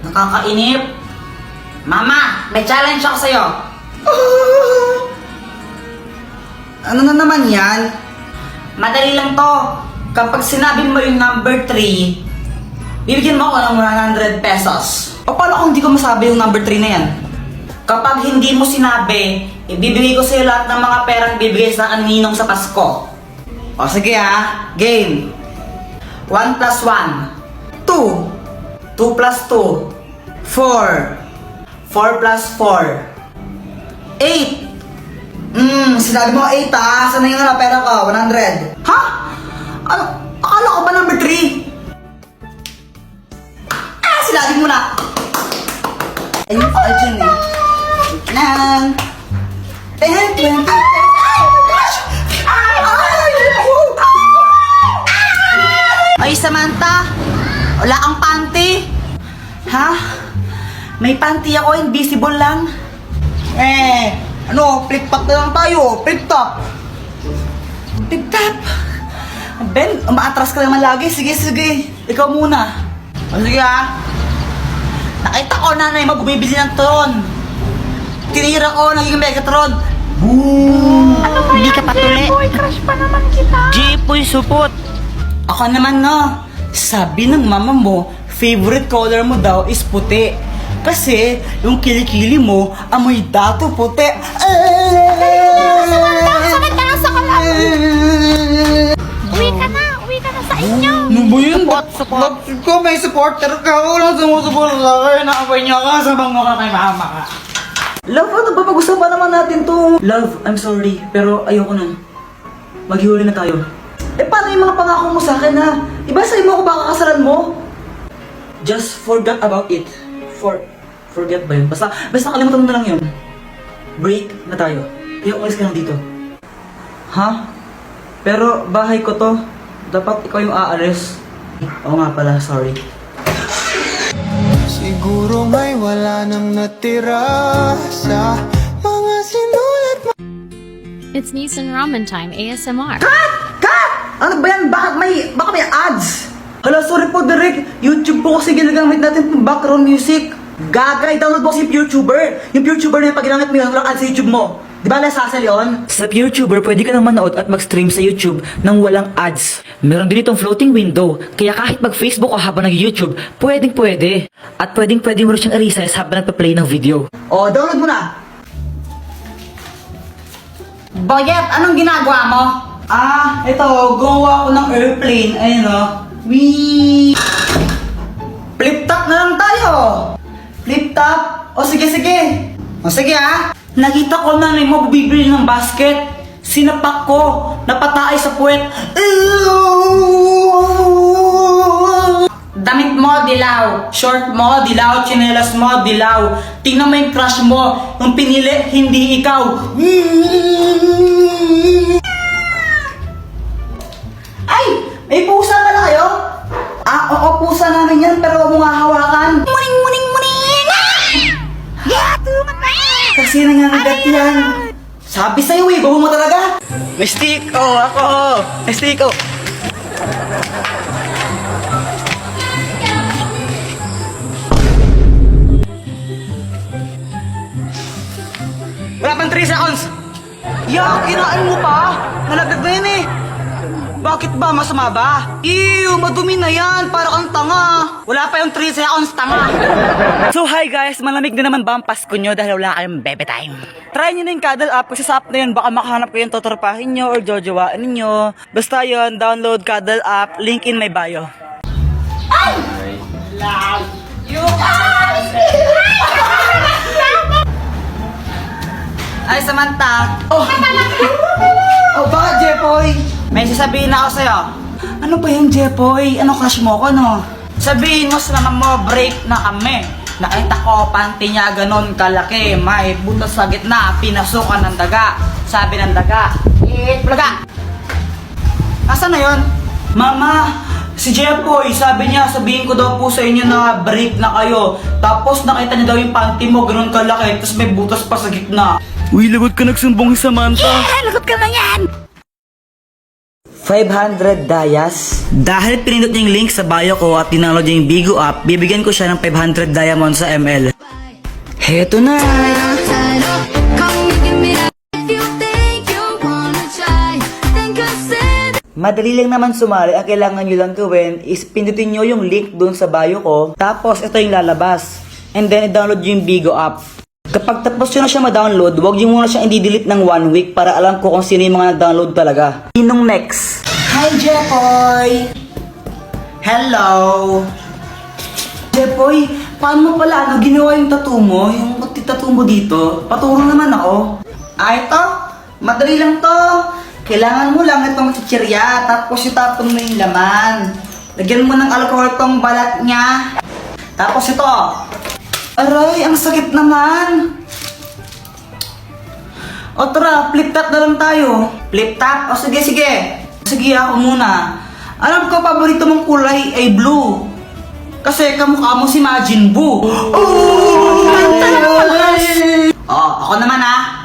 Nakakainip. Mama, may challenge ako sa'yo. Ano na naman yan? Madali lang to. Kapag sinabi mo yung number 3, bibigyan mo ako ng 100 pesos. O paano kung hindi ko masabi yung number 3 na yan? Kapag hindi mo sinabi, ibibigay ko sa'yo lahat ng mga perang bibigay sa kaninong sa Pasko. O sige ha, game. 1 plus 1. 2, 2 plus 2. 4, 4 plus 4. 8. Sinabi mo 8 ha, saan na yung pera ko? 100. Ha? Ano? Akala ko ba number 3? Sinabi mo na. Ayun pa dyan eh. Nan. 10, 20. Ay, Samantha! Wala kang panty! Ha? May panty ako, invisible lang. Ano, flip-top na lang tayo. Flip-top. Tip-tap! Ben, umaatras ka naman lagi. Sige, sige. Ikaw muna. O sige ha. Nakita ko nanay mo bumibili ng tron. Tinira ko, naging Megatron. Boom! Hindi ka patuli. Boy, crush pa naman kita. Jipoy supot. Ako naman no. Sabi ng mama mo, favorite color mo daw is puti. Kasi yung kilikili mo, amoy dato puti. Sakit ka na sa kalam. Uwi ka na sa inyo. Ano ba yun? Support. Ko may supporter ka. Walang sumusuport sa akin. Nakapay niya ka. Sabang mo ka kay mama ka. Love, ano ba? Pag-usapan naman natin to. Love, I'm sorry. Pero ayoko nun. Maghihuli na tayo. Paano yung mga pangako mo sa akin ha? Iba sa'yo mo ako baka kasalan mo? Just forget about it. Forget ba yun? Basta kalimutan mo na lang yun. Break na tayo. Kaya umalis ka lang dito. Ha? Pero bahay ko to. Dapat ikaw yung aalis. Oo nga pala, sorry. Siguro may wala nang natira sa mga sinulat mo. It's Nissan Ramen Time ASMR. Ano ba yan? Baka may ads? Hala, sorry po Derek. YouTube po kasi ginagamit natin pang background music. Gagay, download mo kasi yung PureTuber. Yung PureTuber na yung pag ginamit mo yun, walang ads sa YouTube mo. Di ba nasasal yun? Sa PureTuber, pwede ka nang manood at mag-stream sa YouTube nang walang ads. Meron din itong floating window, kaya kahit mag-Facebook o habang nag-YouTube, pwedeng-pwede. At pwedeng-pwede mo rin siyang i-resize habang nagpa-play ng video. O, download mo na. Boyet, anong ginagawa mo? Ito, gumawa ako ng airplane. Ayun o. Wee! Flip-top na lang tayo. Flip-top. O, sige, sige. O, sige ha. Nakita ko na mo bibili ng basket. Sinapak ko, napatay sa puwet. Damit mo, dilaw. Short mo, dilaw. Tsinelas mo, dilaw. Tingnan mo yung crush mo. Yung pinili, hindi ikaw. Ay! May pusa pala kayo? Oo, pusa namin yan, pero huwag mo nga hawakan. Muning, muning, muning. Tulungan na. Kasi nangangagat yan. Sabi sa'yo eh, bago mo talaga. May stick, ako. May stick, Wala pang 3 seconds. Kinain mo pa? Nalagdag na yan eh. Bakit ba? Masama ba? Ew, madumi na yan. Para kang tanga. Wala pa yung 3 seconds, tanga. So hi guys, malamig na naman ba ang Pasko nyo dahil wala kayong bebe time? Try nyo na yung Cuddle app, kasi sa app na yun baka makahanap ko yung totorpahin nyo or jojowaan nyo. Basta yun, download Cuddle app, link in my bio. Ay, Samantha! Bakit, Jepoy? May sasabihin ako sa'yo. Ano ba yan, Jepoy? Ano crush mo ko, no? Sabihin mo sa mama mo, break na kami. Nakita ko, panty niya ganon kalaki. May butas sa gitna, pinasukan ng daga. Sabi ng daga, Bulaga! Nasaan na yun? Mama, si Jepoy, sabi niya, sabihin ko daw po sa inyo na break na kayo. Tapos nakita niya daw yung panty mo, ganon kalaki. Tapos may butas pa sa gitna. Uy, lagot ka nagsumbong si Samantha. Lagot ka na yan. 500 dayas. Dahil pinindot niya yung link sa bio ko at dinaload niya yung Bigo app, bibigyan ko siya ng 500 diamonds sa ML. Heto na! Madali lang naman sumali. Ang kailangan nyo lang gawin is pindutin nyo yung link dun sa bio ko. Tapos ito yung lalabas. And then i-download nyo yung Bigo app. Kapag tapos nyo na siya ma-download, huwag nyo muna siya i-delete ng 1 week para alam ko kung sino yung mga nag-download talaga. Sinong next? Hi, Jepoy! Hello! Jepoy, paano mo pala ginawa yung tattoo mo? Yung tattoo mo dito? Paturo naman ako. Ito? Madali lang to. Kailangan mo lang itong chichirya, tapos itapon mo yung laman. Lagyan mo ng alcohol tong balat niya. Tapos ito. Aray, ang sakit naman. O tara, flip top na lang tayo. Flip top? O sige, sige. Sige, ako muna. Alam ko, paborito mong kulay ay blue. Kasi kamukha mo si Majin Buu. Oh! Ako naman ha.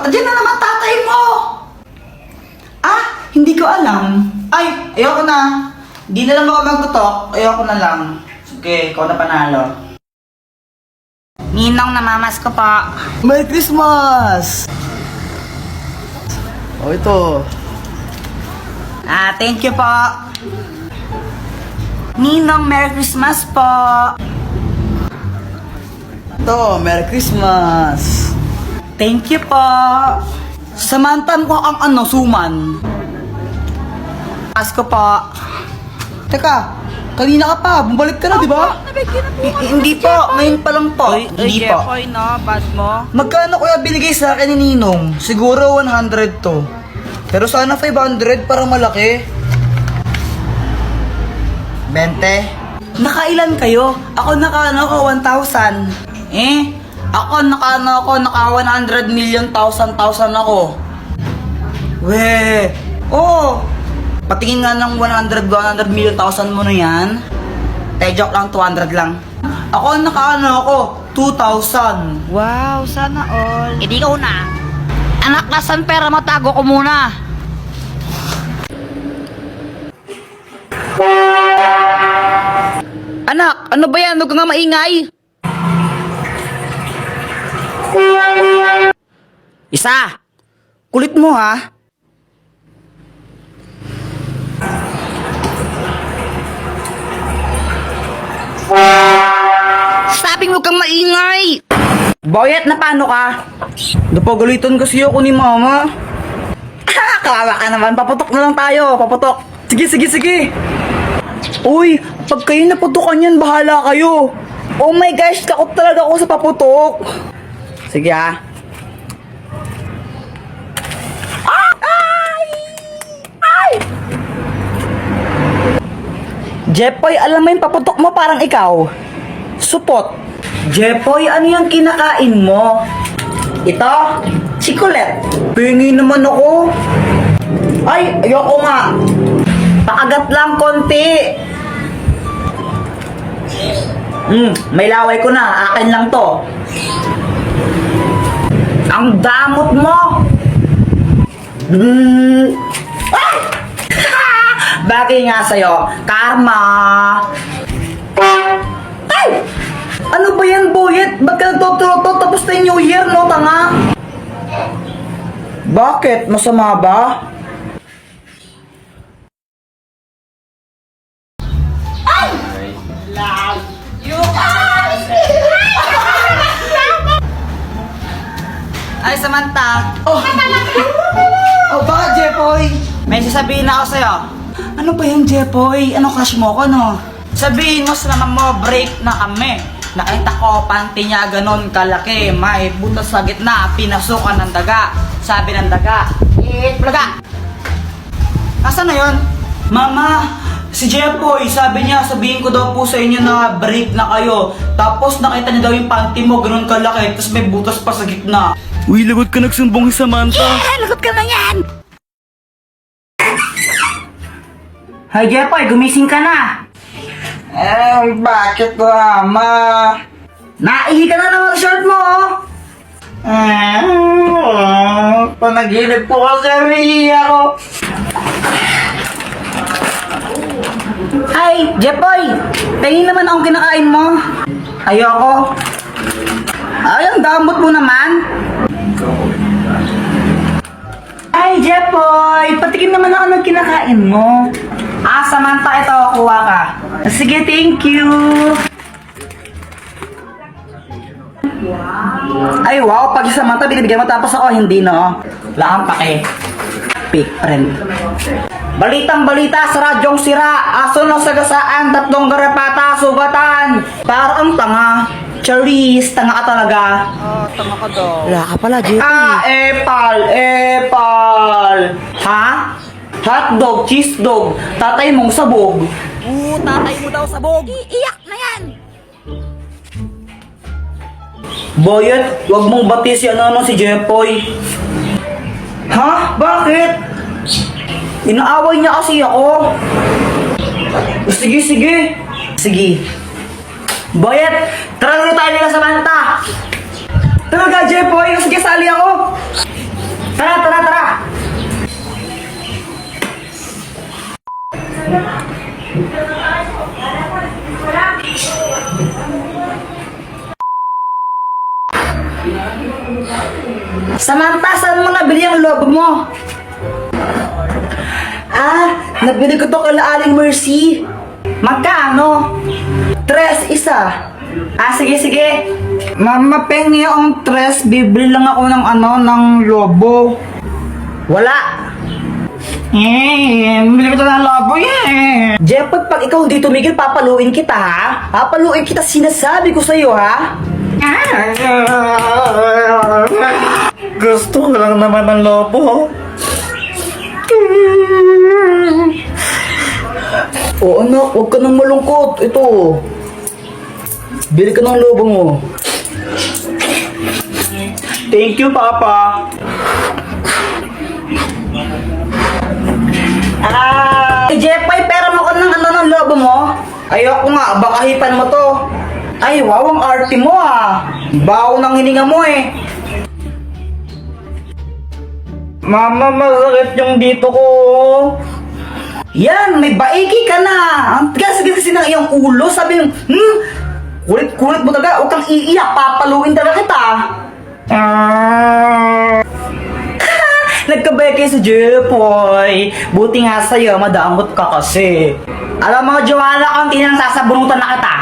Diyan na naman tatay mo! Ah, hindi ko alam. Ay, ayoko na. Hindi na lang ako magtutok. Ayoko na lang. Sige, ikaw na panalo. Ninong, namamas ko pa. Merry Christmas! O, ito. Thank you po. Ninong, Merry Christmas po. Ito, Merry Christmas. Thank you po. Samantan ko ang suman. Asko po. Teka, kanina ka pa. Bumalik ka na, di ba? Hindi po, ngayon pa lang po. Hindi po. Jepoy, no? Bad mo. Magkano kuya binigay sa akin ni Ninong? Siguro 100 to. Pero sana 500 para malaki. 20. Nakailan kayo? Ako naka 1,000. Ako naka 100 million thousand ako. We. Oh. Patingin nga ng 100 million thousand mo na yan. Joke lang, 200 lang. Ako naka 2,000. Wow, sana all. Hindi ka una. Anak, nasan pera mo? Tago ko muna. Anak, ano ba yan? Huwag ka nga maingay. Isa. Kulit mo ha. Sabi mo kang maingay. Boyet, na paano ka? Napagalitan kasi ako ni Mama. Kawawa ka naman. Paputok na lang tayo. Paputok. Sige, sige, sige. Uy, pag kayo naputukan yan, bahala kayo. Oh my gosh, takot talaga ako sa paputok. Sige ha. Jepoy, alam mo yung paputok mo parang ikaw. Supot. Jepoy, ano yung kinakain mo? Ito? Chikulet. Pingi naman ako. Ay, ayoko nga. Pakagat lang konti. May laway ko na. Akin lang to. Ang damot mo. Ay! Bagay nga sa'yo. Karma. Ay! Ano ba yan, Boyet? Ba't ka nagtotoroto? Tapos na yung New Year, no, tanga? Bakit? Masama ba? Ay, Samantha. Oh, bakit, Jepoy? May sasabihin ako sa'yo. Ano ba yan, Jepoy? Ano crush mo ko, no? Sabihin mo sa mama mo, break na kami. Nakita ko, panty niya ganon kalaki. May butas sa gitna, pinasukan ng daga. Sabi ng daga, plaga. Nasaan na yun? Mama, si Jepoy, sabi niya, sabihin ko daw po sa inyo na break na kayo. Tapos nakita niya daw yung panty mo, ganun kalaki, tapos may butas pa sa gitna. Uy, lagot ka nagsumbong si Samantha. Lagot ka na yan. Hi, Jepoy, gumising ka na. Bakit, Mama? Naihi ka na naman sa shirt mo, oh. Panaginip po kasi ako. Ay, Jepoy! Tingin naman akong kinakain mo. Ayoko. Ay, ang damot mo naman. Ay, Jepoy! Patikim naman ako ng kinakain mo. Samantha, ito, kuha ka. Sige, thank you. Ay, wow, pag si Samantha binibigyan mo tapos ako hindi, no? Wala kang pake. Fake friend. Balitang balita sa radyong sira. Aso ng sagasaan, 3 garapata, sugatan. Parang tanga. Charis, tanga ka talaga. Tama ka daw. Wala ka pala, JP. Epal. Ha? Hotdog, cheese dog, tatay mong sabog. Tatay mo daw sabog. Iiyak na yan! Boyet, wag mong bati si si Jepoy. Ha? Bakit? Inaaway niya kasi ako. Sige. Boyet, tara na tayo nila sa Manta. Talaga, Jepoy. Sige, sali ako. Tara. Samantha, saan mo nabili ang lobo mo? Nabili ko to kay Aling Mercy. Magkano? 3 isa. Sige. Mama, pengi ang 3. Bibili lang ako ng lobo. Wala. Bibili ko to ng lobo Jepoy, pag ikaw hindi tumigil, papaluin kita, ha? Papaluin kita, sinasabi ko sa'yo, ha? Gusto ko lang naman ng lobo. Anak, huwag ka nang malungkot. Ito. Bili ka ng lobo mo. Thank you, Papa. Jepoy, pera mo ka ng lobo mo? Ayoko nga, baka hipan mo to. Ay, wow, ang arte mo Bawo ng hininga mo Mama, masakit yung dito ko. Yan, may baiki ka na. Ang tigas kasi ng iyong ulo. Sabi yung, kulit mo talaga. Huwag kang iiyak. Papaluin talaga kita. Nagkabay kayo sa Jepoy. Buti nga sa'yo, madamot ka kasi. Alam mo, Joanna, kung tinang sasabunutan na kita.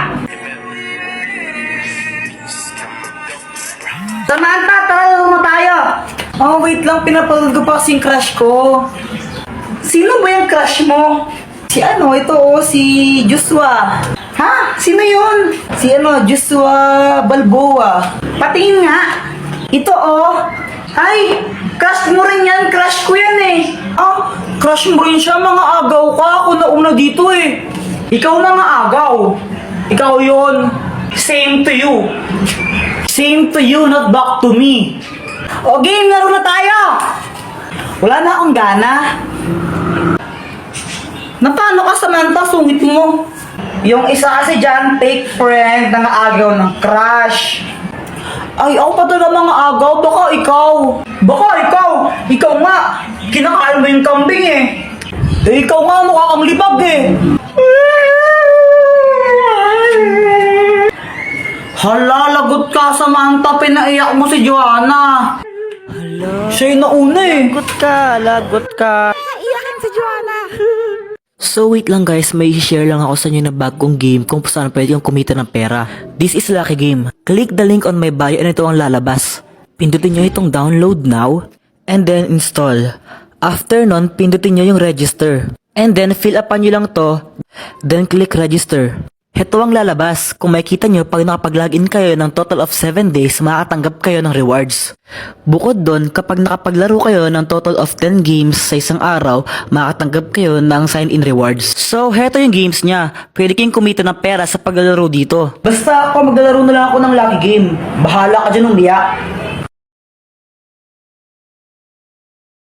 Samantha, tara mo tayo. Wait lang, pinapanood ko pa kasing crush ko. Sino ba yung crush mo? Si Joshua. Ha? Sino yun? Joshua Balboa. Patingin nga. Ito Ay, crush mo rin yan. Crush ko yan crush mo rin siya. Mga agaw ka. Ako na una dito Ikaw mga agaw. Ikaw yun. Same to you. Same to you, not back to me. O game, laro na tayo! Wala na akong gana. Paano ka, Samantha? Sungit mo. Yung isa kasi dyan, fake friend, nangaagaw ng crush. Ay, ako pa talaga mga agaw. Baka ikaw. Ikaw nga. Kinakain mo yung kambing ikaw nga, mukha kang libag Hala, lagot ka, Samantha. Pinaiyak mo si Joanna. Hala. Siya yung nauna Lagot ka. Iyakin si Joanna! So wait lang guys, may share lang ako sa inyo na bagong game kung saan pwede kang kumita ng pera. This is Lucky Game. Click the link on my bio and ito ang lalabas. Pindutin nyo itong download now and then install. After nun, pindutin nyo yung register. And then fill upan nyo lang to, then click register. Heto ang lalabas. Kung makikita nyo, pag nakapag-login kayo ng total of 7 days, makakatanggap kayo ng rewards. Bukod doon, kapag nakapaglaro kayo ng total of 10 games sa isang araw, makakatanggap kayo ng sign-in rewards. So, heto yung games niya. Pwede kayong kumita ng pera sa paglalaro dito. Basta ako, maglalaro na lang ako ng Lucky Game. Bahala ka dyan, umiyak.